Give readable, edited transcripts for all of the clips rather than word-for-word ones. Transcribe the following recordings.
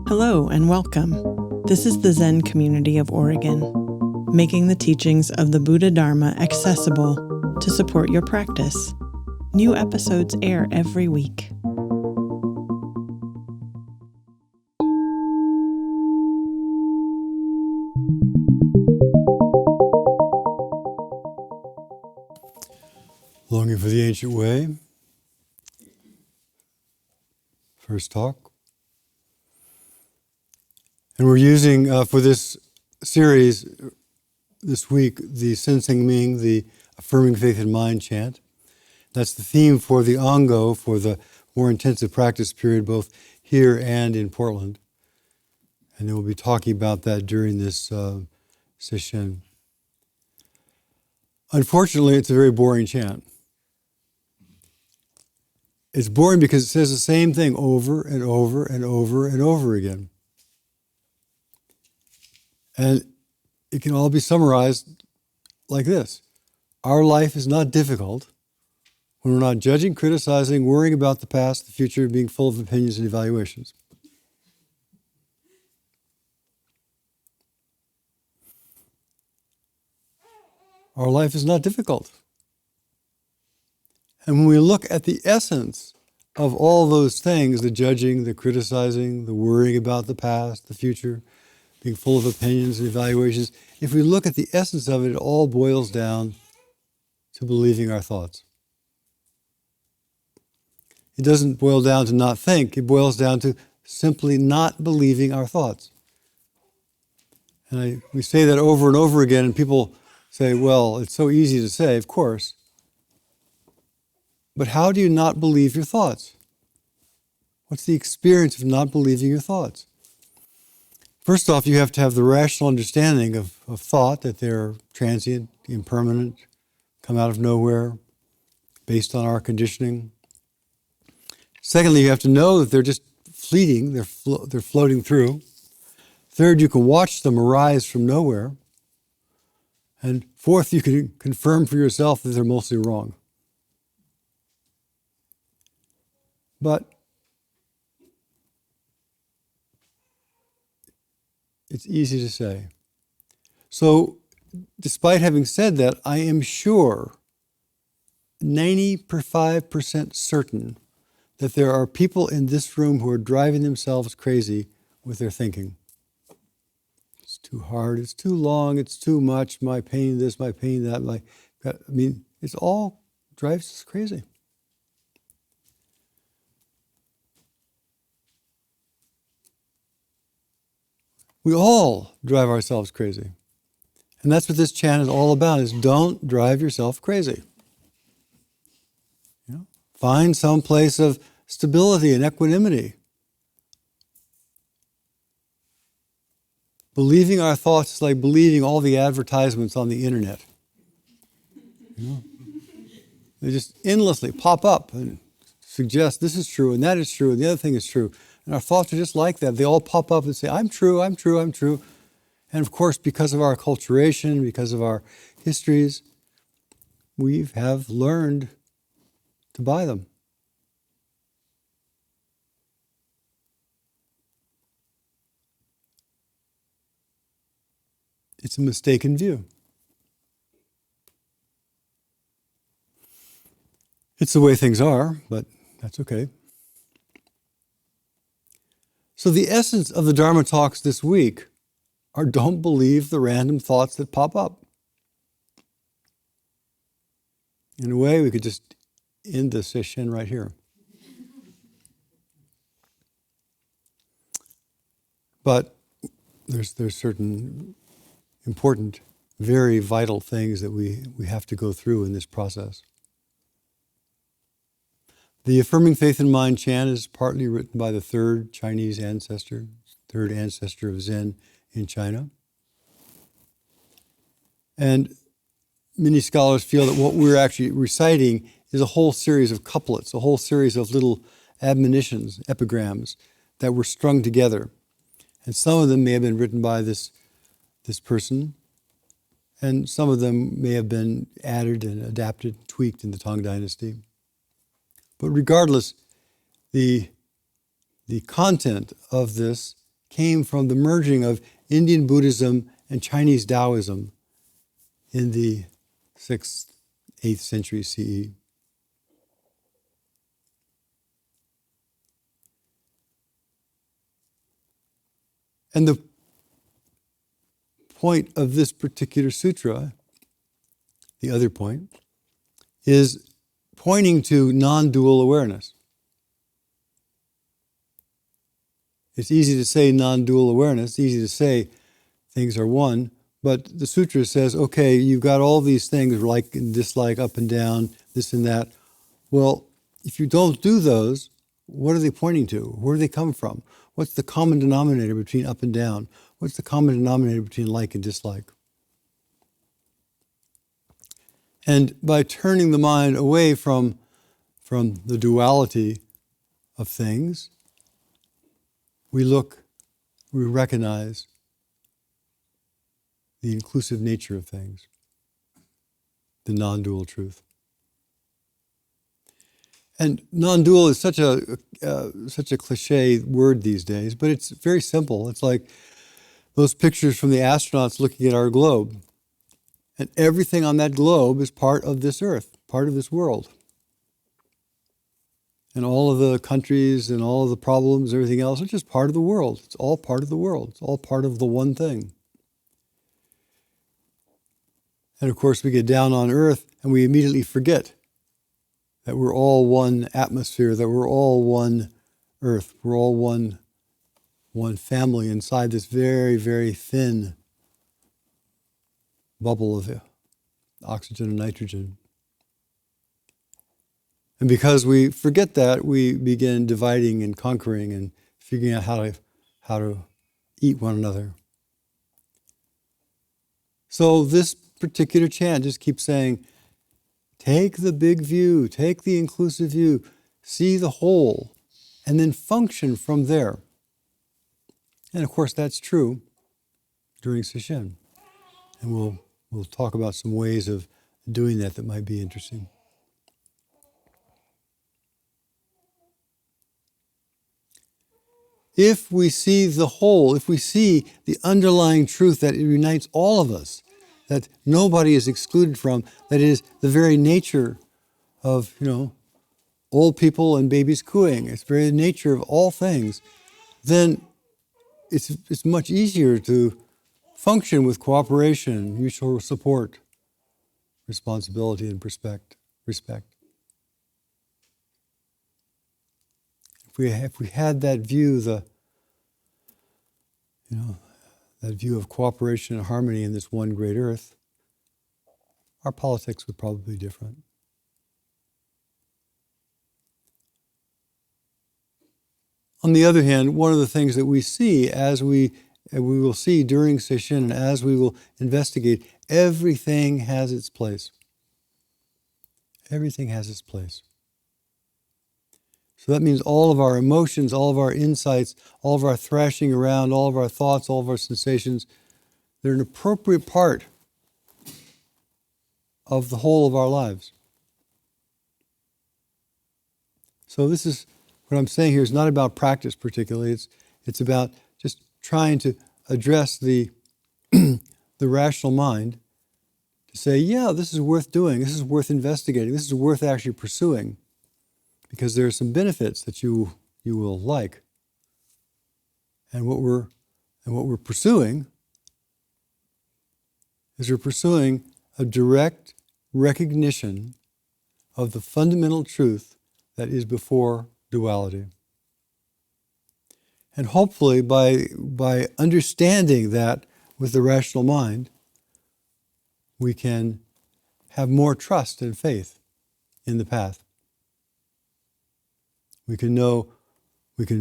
Hello and welcome. This is the Zen community of Oregon, making the teachings of the Buddha Dharma accessible to support your practice. New episodes air every week. Longing for the Ancient Way. First talk. And we're using, for this series this week, the Sensing Ming, the Affirming Faith and Mind chant. That's the theme for the Ango, for the more intensive practice period, both here and in Portland. And then we'll be talking about that during this session. Unfortunately, it's a very boring chant. It's boring because it says the same thing over and over and over and over again. And it can all be summarized like this. Our life is not difficult when we're not judging, criticizing, worrying about the past, the future, being full of opinions and evaluations. Our life is not difficult. And when we look at the essence of all those things, the judging, the criticizing, the worrying about the past, the future, being full of opinions and evaluations, if we look at the essence of it, it all boils down to believing our thoughts. It doesn't boil down to not think, it boils down to simply not believing our thoughts. And we say that over and over again, and people say, well, it's so easy to say, of course. But how do you not believe your thoughts? What's the experience of not believing your thoughts? First off, you have to have the rational understanding of thought, that they're transient, impermanent, come out of nowhere, based on our conditioning. Secondly, you have to know that they're just fleeting, they're floating through. Third, you can watch them arise from nowhere. And fourth, you can confirm for yourself that they're mostly wrong. But it's easy to say. So, despite having said that, I am sure, 95% certain, that there are people in this room who are driving themselves crazy with their thinking. It's too hard, it's too long, it's too much, my pain this, my pain that. It's all drives us crazy. We all drive ourselves crazy. And that's what this chant is all about, is don't drive yourself crazy. Find some place of stability and equanimity. Believing our thoughts is like believing all the advertisements on the internet. They just endlessly pop up and suggest this is true and that is true and the other thing is true. And our thoughts are just like that. They all pop up and say, I'm true, I'm true, I'm true. And of course, because of our acculturation, because of our histories, we have learned to buy them. It's a mistaken view. It's the way things are, but that's okay. So the essence of the Dharma talks this week are don't believe the random thoughts that pop up. In a way, we could just end this session right here. But there's certain important, very vital things that we have to go through in this process. The Affirming Faith and Mind chant is partly written by the third Chinese ancestor, third ancestor of Zen in China. And many scholars feel that what we're actually reciting is a whole series of couplets, a whole series of little admonitions, epigrams, that were strung together. And some of them may have been written by this person, and some of them may have been added and adapted, tweaked in the Tang Dynasty. But regardless, the the content of this came from the merging of Indian Buddhism and Chinese Taoism in the 6th, 8th century CE. And the point of this particular sutra, the other point, is pointing to non-dual awareness. It's easy to say non-dual awareness, it's easy to say things are one, but the sutra says, okay, you've got all these things, like and dislike, up and down, this and that. Well, if you don't do those, what are they pointing to? Where do they come from? What's the common denominator between up and down? What's the common denominator between like and dislike? And by turning the mind away from the duality of things, we recognize the inclusive nature of things, the non-dual truth. And non-dual is such a cliche word these days, but it's very simple. It's like those pictures from the astronauts looking at our globe. And everything on that globe is part of this earth, part of this world. And all of the countries and all of the problems, everything else, are just part of the world. It's all part of the world. It's all part of the one thing. And of course, we get down on earth and we immediately forget that we're all one atmosphere, that we're all one earth, we're all one family inside this very, very thin bubble of oxygen and nitrogen. And because we forget that, we begin dividing and conquering and figuring out how to eat one another. So this particular chant just keeps saying, take the big view, take the inclusive view, see the whole, and then function from there. And of course that's true during Sesshin. And we'll talk about some ways of doing that might be interesting. If we see the whole, if we see the underlying truth that unites all of us, that nobody is excluded from, that is the very nature of, old people and babies cooing, it's the very nature of all things, then it's much easier to function with cooperation, mutual support, responsibility, and respect. If we had that view, that view of cooperation and harmony in this one great earth, our politics would probably be different. On the other hand, one of the things that we see as we will see during Sesshin and as we will investigate, everything has its place. Everything has its place. So that means all of our emotions, all of our insights, all of our thrashing around, all of our thoughts, all of our sensations, they're an appropriate part of the whole of our lives. So this is, what I'm saying here is not about practice particularly, it's about just trying to address the rational mind to say, yeah, this is worth doing, this is worth investigating, this is worth actually pursuing, because there are some benefits that you will like. And what we're pursuing is we're pursuing a direct recognition of the fundamental truth that is before duality. And hopefully by understanding that with the rational mind, we can have more trust and faith in the path. We can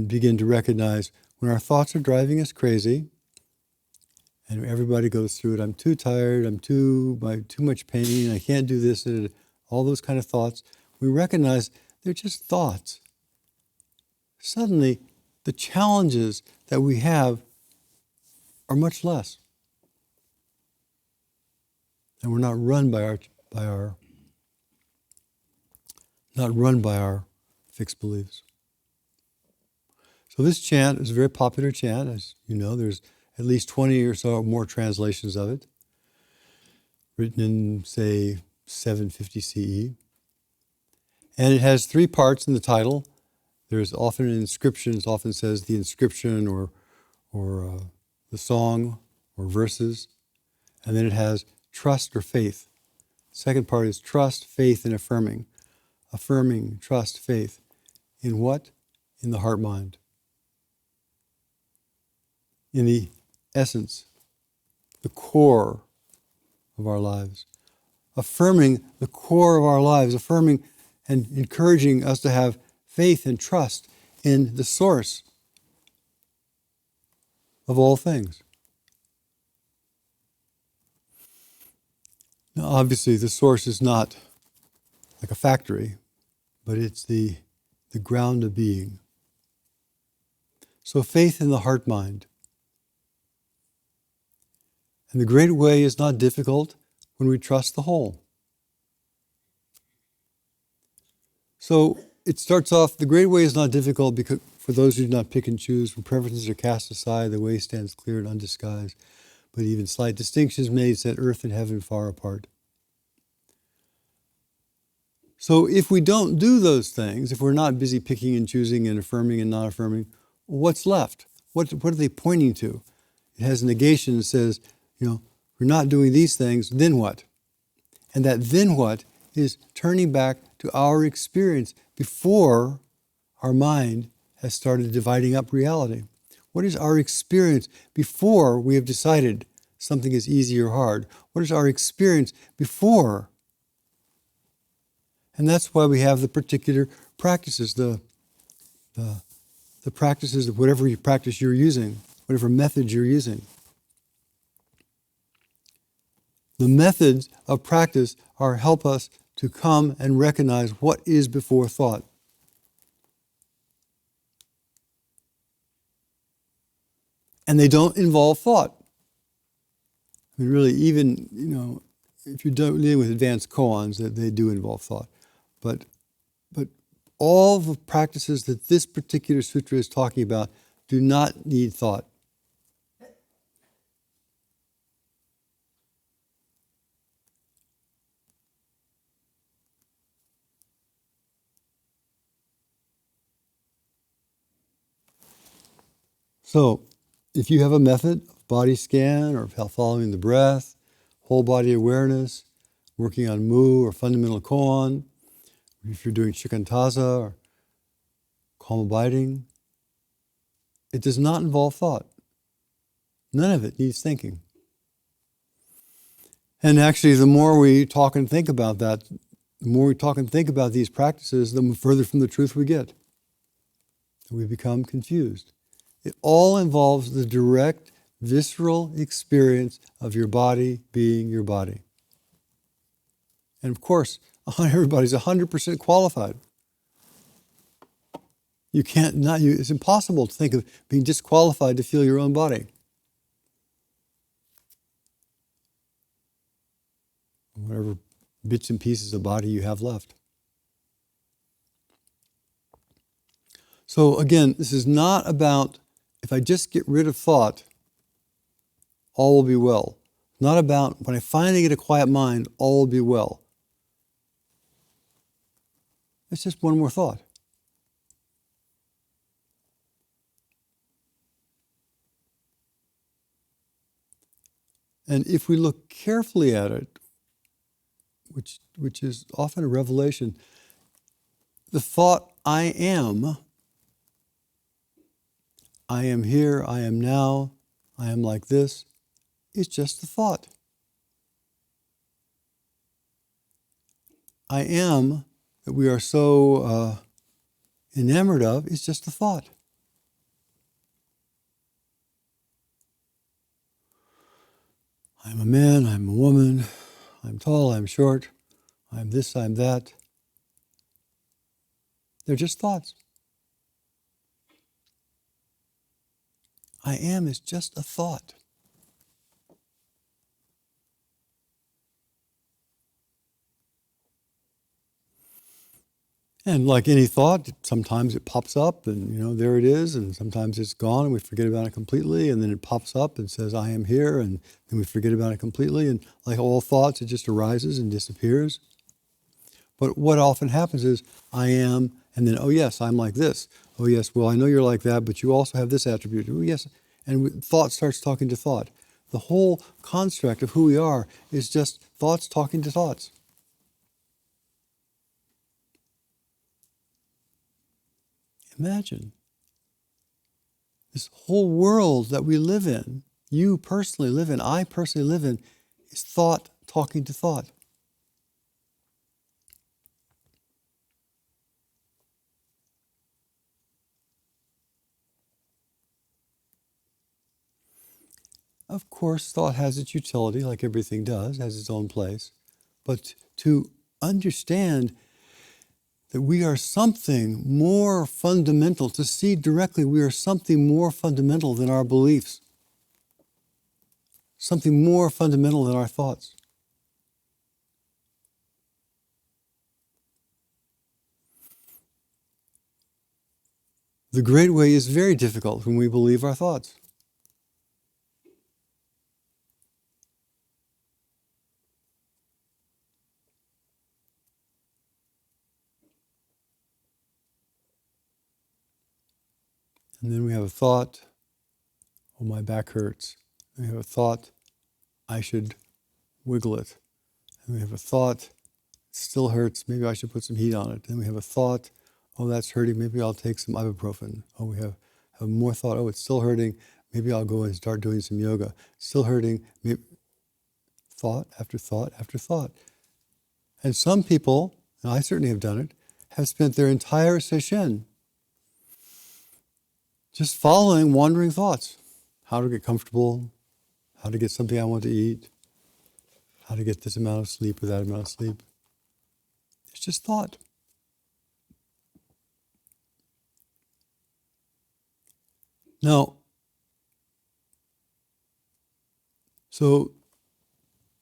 begin to recognize when our thoughts are driving us crazy, and everybody goes through it, I'm too tired, too much pain, I can't do this, all those kind of thoughts, we recognize they're just thoughts. Suddenly, the challenges that we have are much less. And we're not run by our fixed beliefs. So this chant is a very popular chant, as you know. There's at least 20 or so more translations of it, written in, say, 750 CE. And it has three parts in the title. There's often an inscription. It often says the inscription or the song or verses. And then it has trust or faith. Second part is trust, faith, and affirming. Affirming, trust, faith. In what? In the heart-mind. In the essence, the core of our lives. Affirming the core of our lives, affirming and encouraging us to have faith and trust in the source of all things. Now, obviously, the source is not like a factory, but it's the ground of being. So faith in the heart-mind. And the great way is not difficult when we trust the whole. So it starts off, the great way is not difficult because for those who do not pick and choose, when preferences are cast aside, the way stands clear and undisguised. But even slight distinctions made set earth and heaven far apart. So if we don't do those things, if we're not busy picking and choosing and affirming and not affirming, what's left? What are they pointing to? It has negation that says, we're not doing these things, then what? And that then what is turning back to our experience before our mind has started dividing up reality. What is our experience before we have decided something is easy or hard? What is our experience before? And that's why we have the particular practices, the practices of whatever practice you're using, whatever method you're using. The methods of practice help us to come and recognize what is before thought. And they don't involve thought. I mean, really, even, if you're dealing with advanced koans, that they do involve thought. But all the practices that this particular sutra is talking about do not need thought. So, if you have a method of body scan or following the breath, whole body awareness, working on mu or fundamental koan, if you're doing shikantaza or calm abiding, it does not involve thought. None of it needs thinking. And actually, the more we talk and think about that, the more we talk and think about these practices, the further from the truth we get. We become confused. It all involves the direct, visceral experience of your body being your body. And of course, everybody's 100% qualified. It's impossible to think of being disqualified to feel your own body. Whatever bits and pieces of body you have left. So again, this is not about, if I just get rid of thought, all will be well. Not about, when I finally get a quiet mind, all will be well. It's just one more thought. And if we look carefully at it, which is often a revelation, the thought, I am here, I am now, I am like this, is just the thought. I am, that we are so enamored of, is just a thought. I'm a man, I'm a woman, I'm tall, I'm short, I'm this, I'm that. They're just thoughts. I am is just a thought. And like any thought, sometimes it pops up and, there it is, and sometimes it's gone and we forget about it completely, and then it pops up and says, I am here, and then we forget about it completely, and like all thoughts, it just arises and disappears. But what often happens is, I am, and then, oh yes, I'm like this. Oh yes, well, I know you're like that, but you also have this attribute. Oh yes, and thought starts talking to thought. The whole construct of who we are is just thoughts talking to thoughts. Imagine this whole world that we live in, you personally live in, I personally live in, is thought talking to thought. Of course, thought has its utility, like everything does, has its own place. But to understand that we are something more fundamental, to see directly we are something more fundamental than our beliefs, something more fundamental than our thoughts. The great way is very difficult when we believe our thoughts. And then we have a thought, oh, my back hurts. And we have a thought, I should wiggle it. And we have a thought, it still hurts, maybe I should put some heat on it. Then we have a thought, oh, that's hurting, maybe I'll take some ibuprofen. Oh, we have more thought, oh, it's still hurting, maybe I'll go and start doing some yoga. Still hurting, maybe. Thought after thought after thought. And some people, and I certainly have done it, have spent their entire session just following wandering thoughts. How to get comfortable, how to get something I want to eat, how to get this amount of sleep or that amount of sleep. It's just thought. Now, so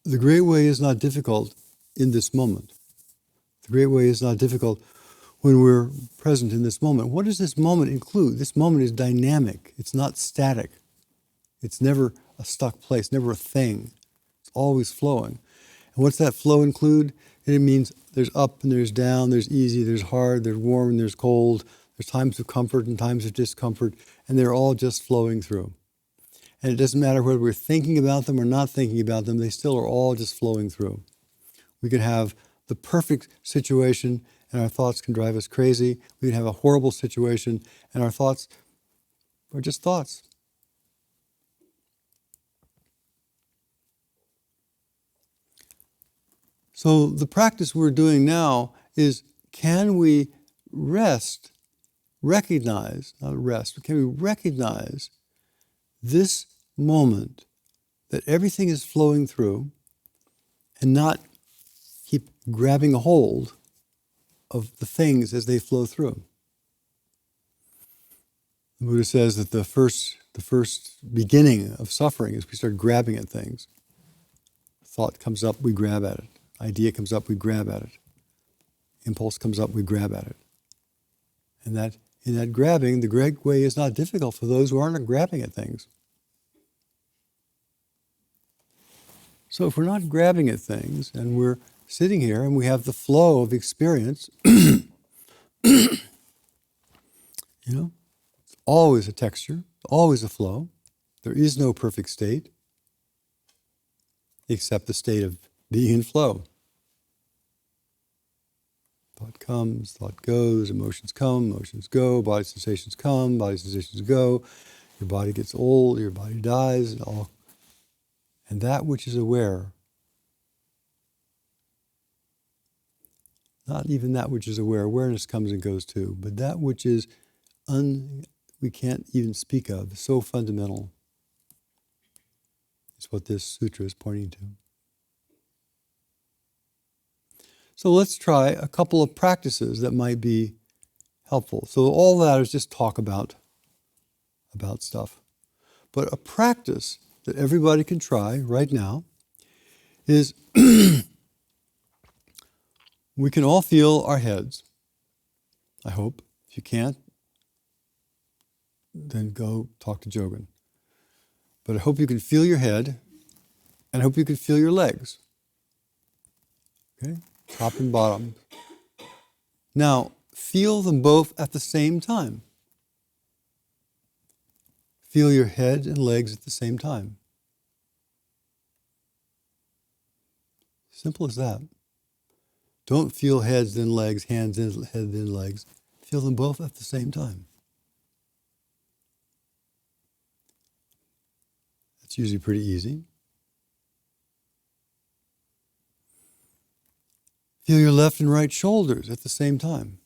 the great way is not difficult in this moment. The great way is not difficult when we're present in this moment. What does this moment include? This moment is dynamic. It's not static. It's never a stuck place, never a thing. It's always flowing. And what's that flow include? It means there's up and there's down, there's easy, there's hard, there's warm and there's cold, there's times of comfort and times of discomfort, and they're all just flowing through. And it doesn't matter whether we're thinking about them or not thinking about them, they still are all just flowing through. We could have the perfect situation and our thoughts can drive us crazy. We can have a horrible situation and our thoughts are just thoughts. So the practice we're doing now is, can we recognize this moment that everything is flowing through and not keep grabbing a hold of the things as they flow through. The Buddha says that the first beginning of suffering is we start grabbing at things. Thought comes up, we grab at it. Idea comes up, we grab at it. Impulse comes up, we grab at it. And that in that grabbing, the great way is not difficult for those who aren't grabbing at things. So if we're not grabbing at things and we're sitting here and we have the flow of experience, it's always a texture, always a flow. There is no perfect state except the state of being in flow. Thought comes, thought goes, emotions come, emotions go, body sensations come, body sensations go. Your body gets old, your body dies, and that which is aware, not even that which is aware, awareness comes and goes too, but that which is we can't even speak of, so fundamental, is what this sutra is pointing to. So let's try a couple of practices that might be helpful. So all that is just talk about stuff. But a practice that everybody can try right now is we can all feel our heads. I hope. If you can't, then go talk to Jogan. But I hope you can feel your head, and I hope you can feel your legs. Okay? Top and bottom. Now, feel them both at the same time. Feel your head and legs at the same time. Simple as that. Don't feel heads then legs, hands then head then legs. Feel them both at the same time. That's usually pretty easy. Feel your left and right shoulders at the same time.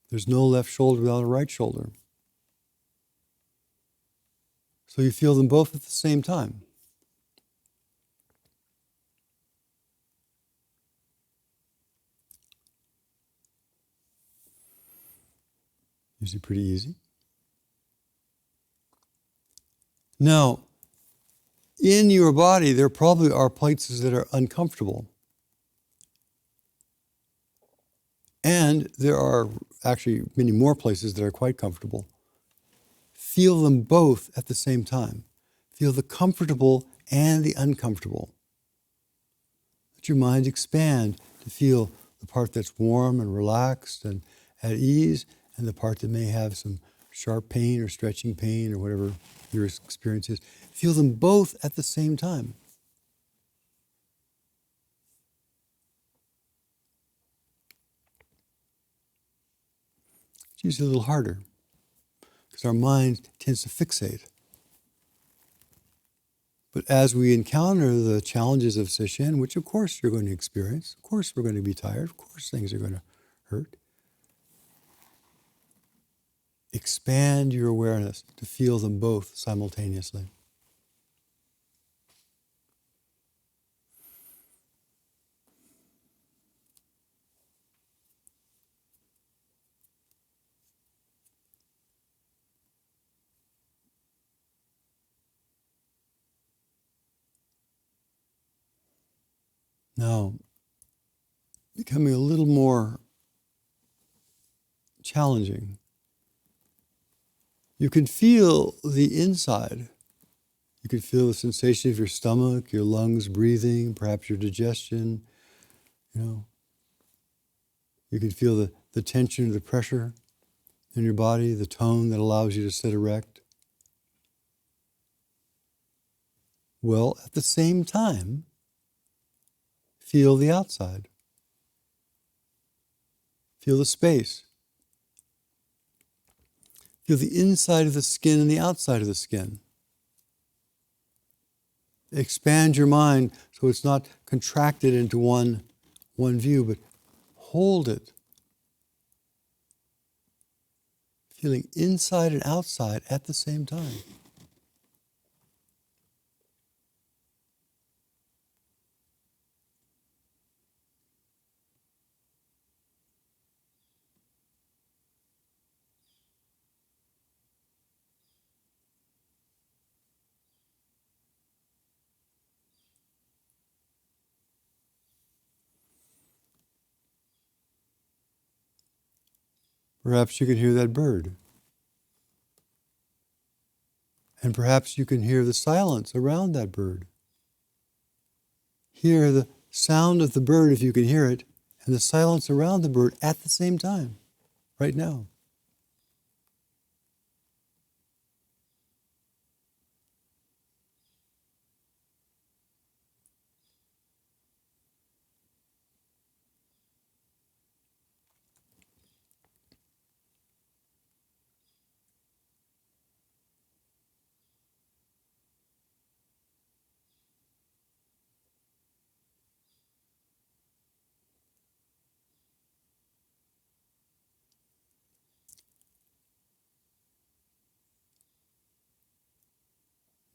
There's no left shoulder without a right shoulder. So you feel them both at the same time. Usually pretty easy. Now, in your body, there probably are places that are uncomfortable. And there are actually many more places that are quite comfortable. Feel them both at the same time. Feel the comfortable and the uncomfortable. Let your mind expand to feel the part that's warm and relaxed and at ease, and the part that may have some sharp pain or stretching pain or whatever your experience is. Feel them both at the same time. It's usually a little harder because our mind tends to fixate. But as we encounter the challenges of Sesshin, which of course you're going to experience, of course we're going to be tired, of course things are going to hurt, expand your awareness to feel them both simultaneously. Now, becoming a little more challenging. You can feel the inside. You can feel the sensation of your stomach, your lungs breathing, perhaps your digestion. You can feel the tension or the pressure in your body, the tone that allows you to sit erect. Well, at the same time, feel the outside. Feel the space. Feel the inside of the skin and the outside of the skin. Expand your mind so it's not contracted into one view, but hold it. Feeling inside and outside at the same time. Perhaps you can hear that bird. And perhaps you can hear the silence around that bird. Hear the sound of the bird if you can hear it, and the silence around the bird at the same time, right now.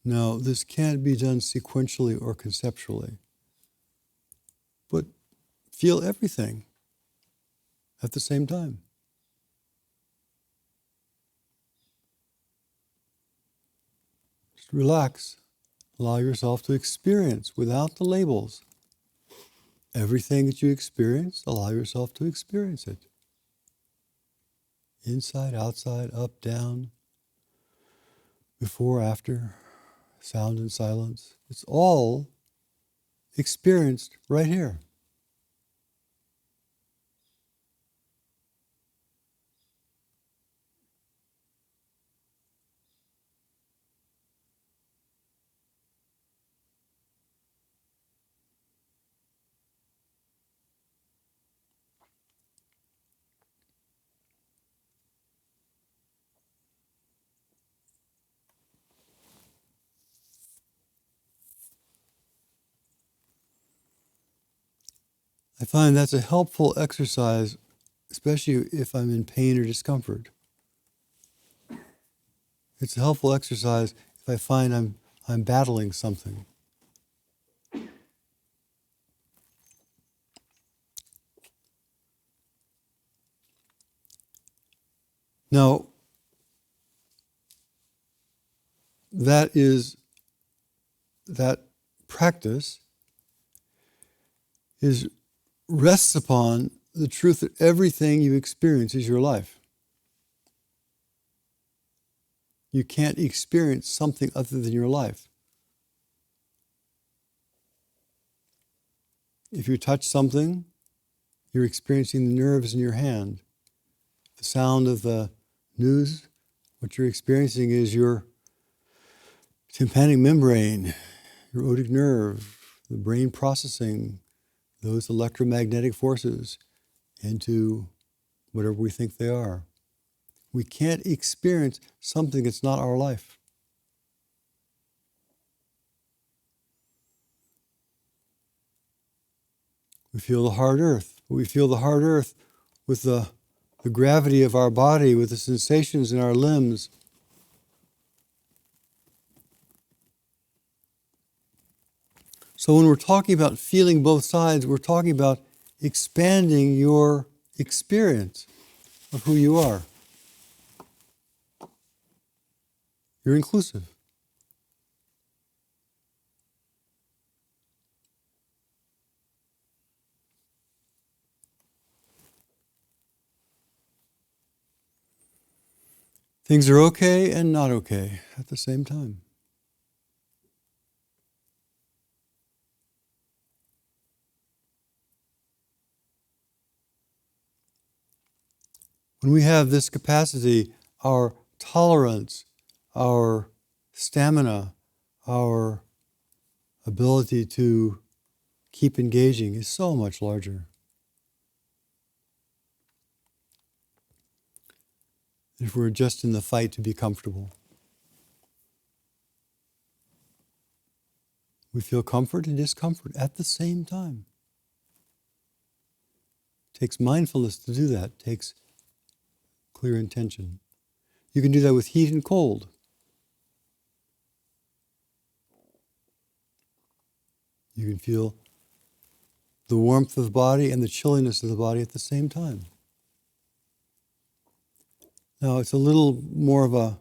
Now, this can't be done sequentially or conceptually, but feel everything at the same time. Just relax. Allow yourself to experience without the labels. Everything that you experience, allow yourself to experience it. inside, outside, up, down, before, after, sound and silence. It's all experienced right here. I find that's a helpful exercise, especially if I'm in pain or discomfort. It's a helpful exercise if I find I'm battling something. Now, that practice rests upon the truth that everything you experience is your life. You can't experience something other than your life. If you touch something, you're experiencing the nerves in your hand. The sound of the news, what you're experiencing is your tympanic membrane, your otic nerve, the brain processing those electromagnetic forces into whatever we think they are. We can't experience something that's not our life. We feel the hard earth. We feel the hard earth with the gravity of our body, with the sensations in our limbs. So when we're talking about feeling both sides, we're talking about expanding your experience of who you are. You're inclusive. Things are okay and not okay at the same time. When we have this capacity, our tolerance, our stamina, our ability to keep engaging is so much larger. If we're just in the fight to be comfortable. We feel comfort and discomfort at the same time. It takes mindfulness to do that. It takes clear intention. You can do that with heat and cold. You can feel the warmth of the body and the chilliness of the body at the same time. Now, it's a little more of a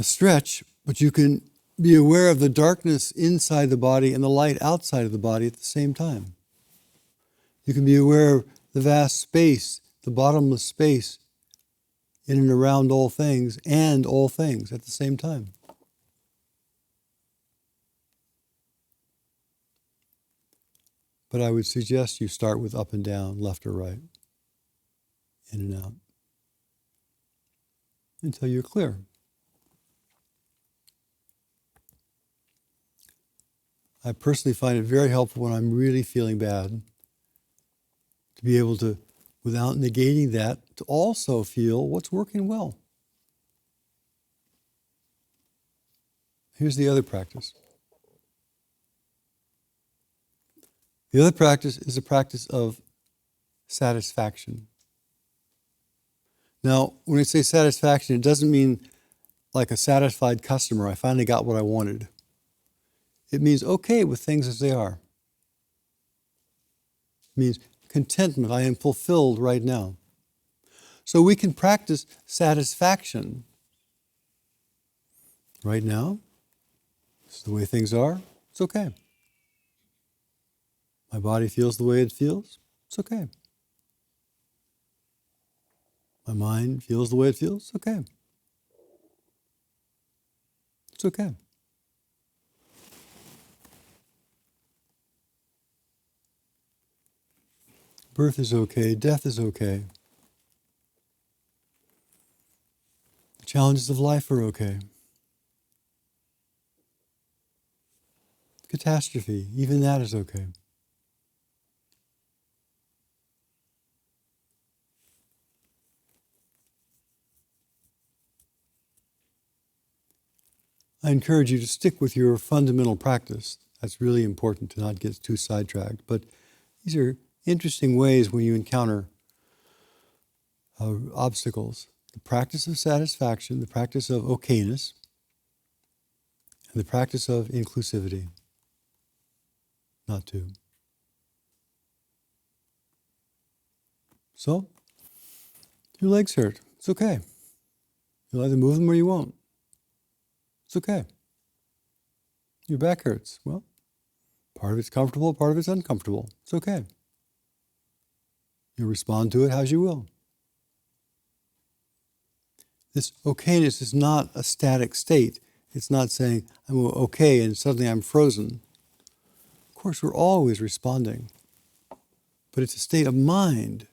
stretch, but you can be aware of the darkness inside the body and the light outside of the body at the same time. You can be aware of the vast space, the bottomless space in and around all things and all things at the same time. But I would suggest you start with up and down, left or right, in and out, until you're clear. I personally find it very helpful when I'm really feeling bad to be able to, without negating that, to also feel what's working well. Here's the other practice. The other practice is a practice of satisfaction. Now, when I say satisfaction, it doesn't mean like a satisfied customer. I finally got what I wanted. It means okay with things as they are. It means contentment. I am fulfilled right now. So we can practice satisfaction right now. This is the way things are. It's okay. My body feels the way it feels. It's okay. My mind feels the way it feels. It's okay. It's okay. Birth is okay. Death is okay. The challenges of life are okay. Catastrophe, even that is okay. I encourage you to stick with your fundamental practice. That's really important to not get too sidetracked. But these are interesting ways when you encounter obstacles. The practice of satisfaction, the practice of okayness, and the practice of inclusivity. Not to. So, your legs hurt. It's okay. You'll either move them or you won't. It's okay. Your back hurts. Well, part of it's comfortable, part of it's uncomfortable. It's okay. You'll respond to it as you will. This okayness is not a static state. It's not saying, I'm okay and suddenly I'm frozen. Of course, we're always responding. But it's a state of mind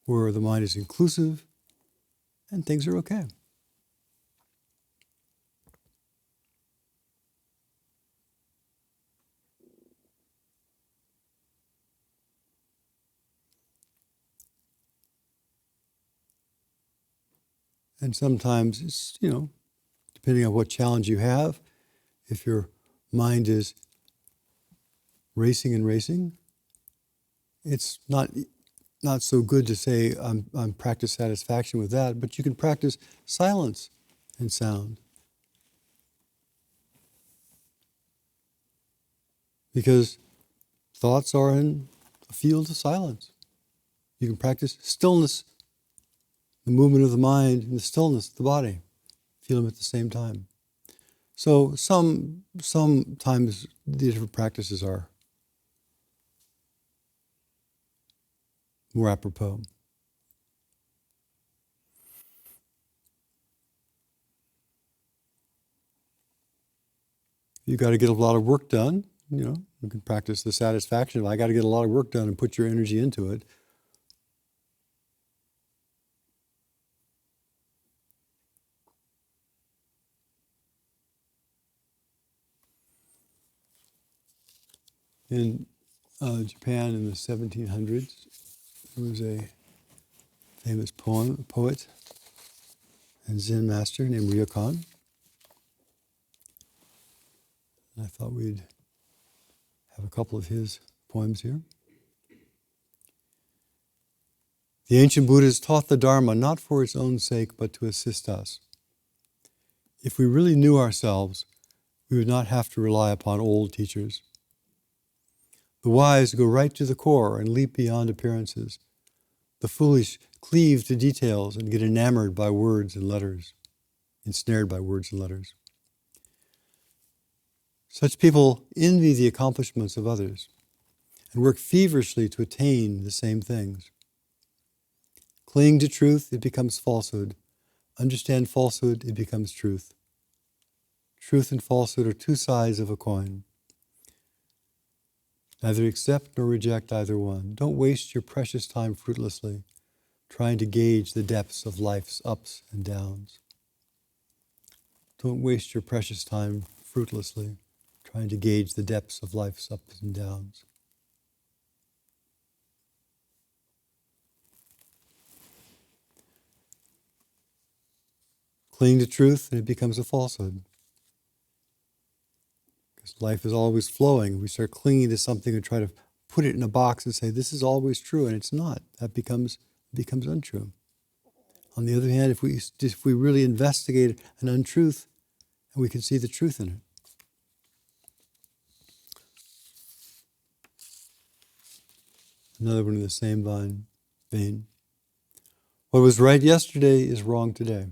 where the mind is inclusive and things are okay. And sometimes it's, depending on what challenge you have, if your mind is racing and racing, it's not so good to say I'm practice satisfaction with that, but you can practice silence and sound. Because thoughts are in a field of silence. You can practice stillness, the movement of the mind and the stillness of the body. Feel them at the same time. So sometimes the different practices are more apropos. You got to get a lot of work done, you can practice the satisfaction of I got to get a lot of work done and put your energy into it. In Japan in the 1700s, there was a famous poet and Zen master named Ryokan. And I thought we'd have a couple of his poems here. The ancient Buddhas taught the Dharma not for its own sake, but to assist us. If we really knew ourselves, we would not have to rely upon old teachers. The wise go right to the core and leap beyond appearances. The foolish cleave to details and get enamored by words and letters, ensnared by words and letters. Such people envy the accomplishments of others and work feverishly to attain the same things. Cling to truth, it becomes falsehood. Understand falsehood, it becomes truth. Truth and falsehood are two sides of a coin. Neither accept nor reject either one. Don't waste your precious time fruitlessly, trying to gauge the depths of life's ups and downs. Don't waste your precious time fruitlessly, trying to gauge the depths of life's ups and downs. Cling to truth and it becomes a falsehood. Because life is always flowing. We start clinging to something and try to put it in a box and say, this is always true, and it's not. That becomes untrue. On the other hand, if we really investigate an untruth, and we can see the truth in it. Another one in the same vein. What was right yesterday is wrong today.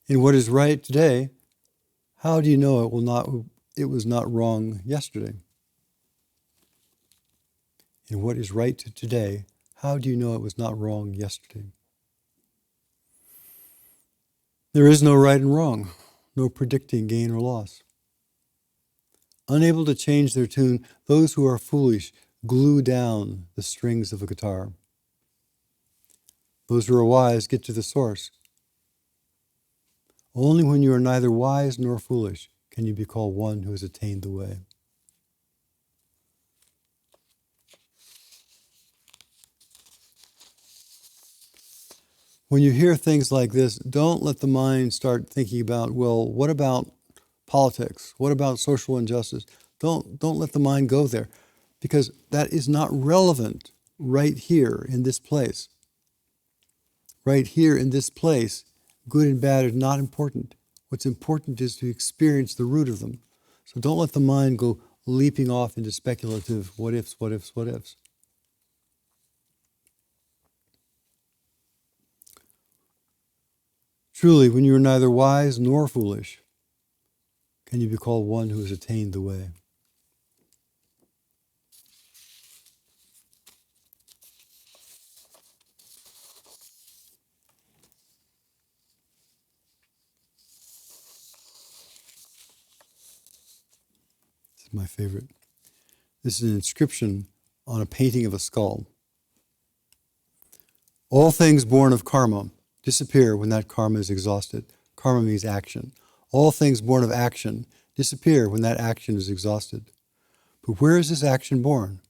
In what is right today, how do you know it was not wrong yesterday? in what is right today, how do you know it was not wrong yesterday? There is no right and wrong, no predicting gain or loss. Unable to change their tune, those who are foolish glue down the strings of a guitar. Those who are wise get to the source. Only when you are neither wise nor foolish can you be called one who has attained the way. When you hear things like this, don't let the mind start thinking about, well, what about politics? What about social injustice? Don't let the mind go there, because that is not relevant right here in this place. Right here in this place, good and bad are not important. What's important is to experience the root of them. So don't let the mind go leaping off into speculative what ifs, what ifs, what ifs. Truly, when you are neither wise nor foolish, can you be called one who has attained the way. This is my favorite. This is an inscription on a painting of a skull. All things born of karma disappear when that karma is exhausted. Karma means action. All things born of action disappear when that action is exhausted. But where is this action born?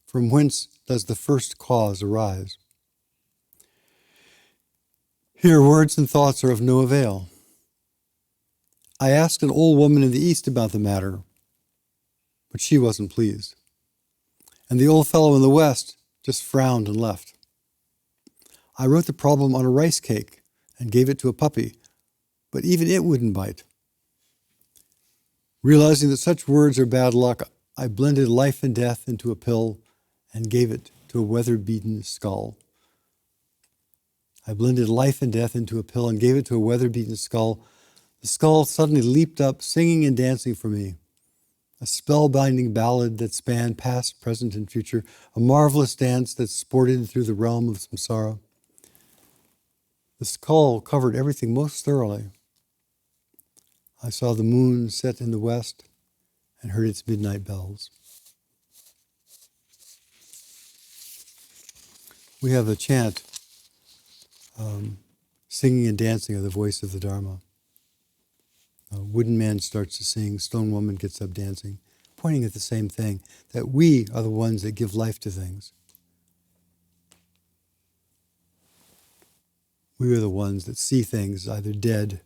From whence does the first cause arise? Here, words and thoughts are of no avail. I asked an old woman in the East about the matter, but she wasn't pleased. And the old fellow in the West just frowned and left. I wrote the problem on a rice cake and gave it to a puppy, but even it wouldn't bite. Realizing that such words are bad luck, I blended life and death into a pill and gave it to a weather-beaten skull. I blended life and death into a pill and gave it to a weather-beaten skull. The skull suddenly leaped up, singing and dancing for me. A spellbinding ballad that spanned past, present, and future, a marvelous dance that sported through the realm of samsara. The skull covered everything most thoroughly. I saw the moon set in the west and heard its midnight bells. We have a chant, singing and dancing of the voice of the Dharma. A wooden man starts to sing, stone woman gets up dancing, pointing at the same thing, that we are the ones that give life to things. We are the ones that see things either dead,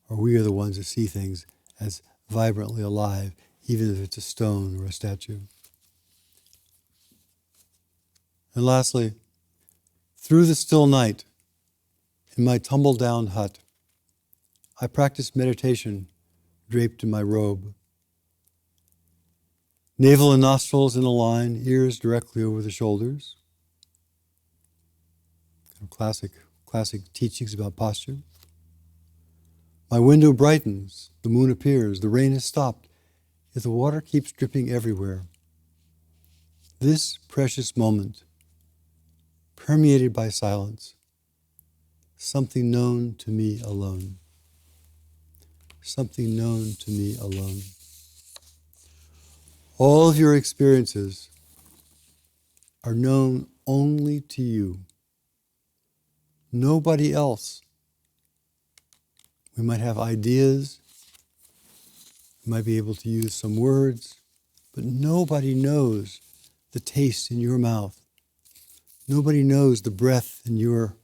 or we are the ones that see things as vibrantly alive, even if it's a stone or a statue. And lastly, through the still night, in my tumble-down hut, I practiced meditation draped in my robe. Navel and nostrils in a line, ears directly over the shoulders. Classic teachings about posture. My window brightens, the moon appears, the rain has stopped, yet the water keeps dripping everywhere. This precious moment, permeated by silence, something known to me alone. Something known to me alone. All of your experiences are known only to you. Nobody else. We might have ideas, we might be able to use some words, but nobody knows the taste in your mouth. Nobody knows the breath in your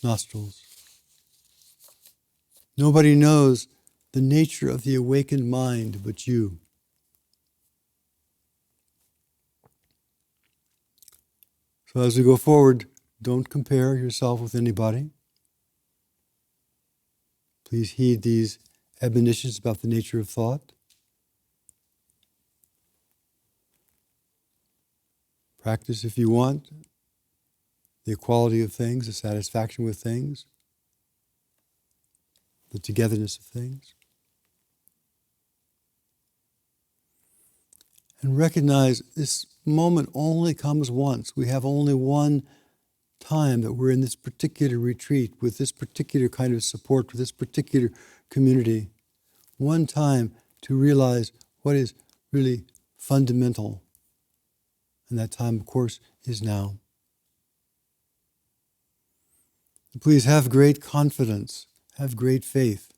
nostrils. Nobody knows the nature of the awakened mind but you. So as we go forward, don't compare yourself with anybody. Please heed these admonitions about the nature of thought. Practice, if you want, the equality of things, the satisfaction with things, the togetherness of things. and recognize this moment only comes once. We have only one time that we're in this particular retreat with this particular kind of support, with this particular community. One time to realize what is really fundamental. And that time, of course, is now. Please have great confidence, have great faith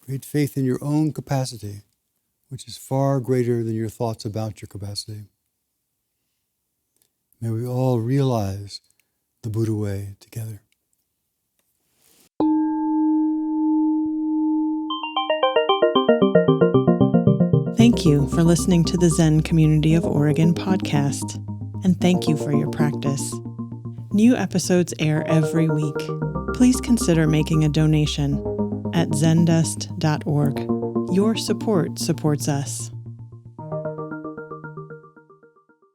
in your own capacity, which is far greater than your thoughts about your capacity. May we all realize the Buddha way together. Thank you for listening to the Zen Community of Oregon podcast, and thank you for your practice. New episodes air every week. Please consider making a donation at zendust.org. Your support supports us.